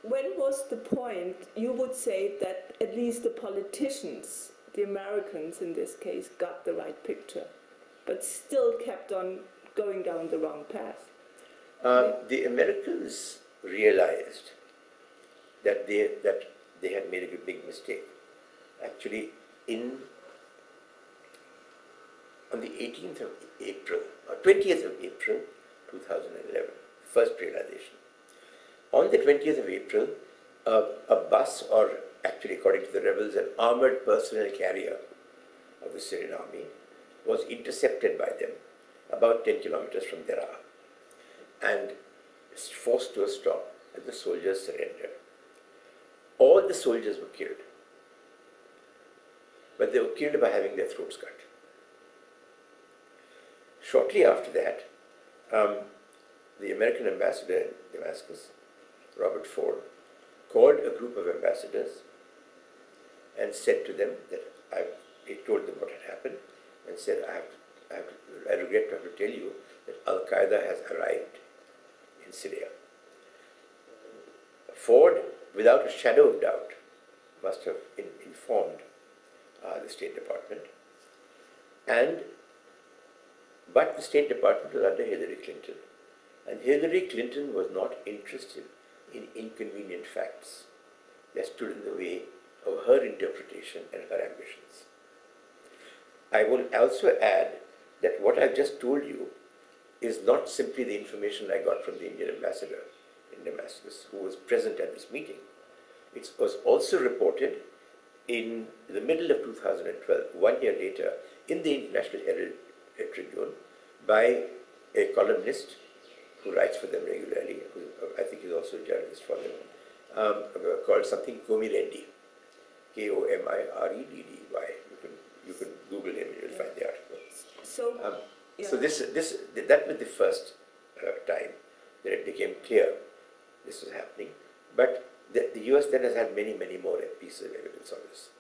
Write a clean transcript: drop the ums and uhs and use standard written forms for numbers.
when was the point, you would say, that at least the politicians, the Americans in this case, got the right picture, but still kept on going down the wrong path? The Americans realized that they had made a big mistake. Actually, on the 18th of April, or 20th of April, 2011, first realization. On the 20th of April, a bus, or actually according to the rebels, an armored personnel carrier of the Syrian army, was intercepted by them about 10 kilometers from Deraa and forced to a stop, and the soldiers surrendered. All the soldiers were killed, but they were killed by having their throats cut. Shortly after that, the American ambassador in Damascus, Robert Ford, called a group of ambassadors and said to them that he told them what had happened and said, I regret to have to tell you that Al-Qaeda has arrived in Syria. Ford, without a shadow of doubt, must have informed the State Department, but the State Department was under Hillary Clinton, and Hillary Clinton was not interested in inconvenient facts that stood in the way of her interpretation and her ambitions. I will also add that what I've just told you is not simply the information I got from the Indian ambassador in Damascus, who was present at this meeting. It was also reported in the middle of 2012, 1 year later, in the International Herald Tribune, by a columnist who writes for them regularly, who I think is also a journalist for them, called something Komi Reddy, Komireddy. You can Google him and you'll find the article. So that was the first time that it became clear this was happening. But the US then has had many, many more pieces of evidence on this.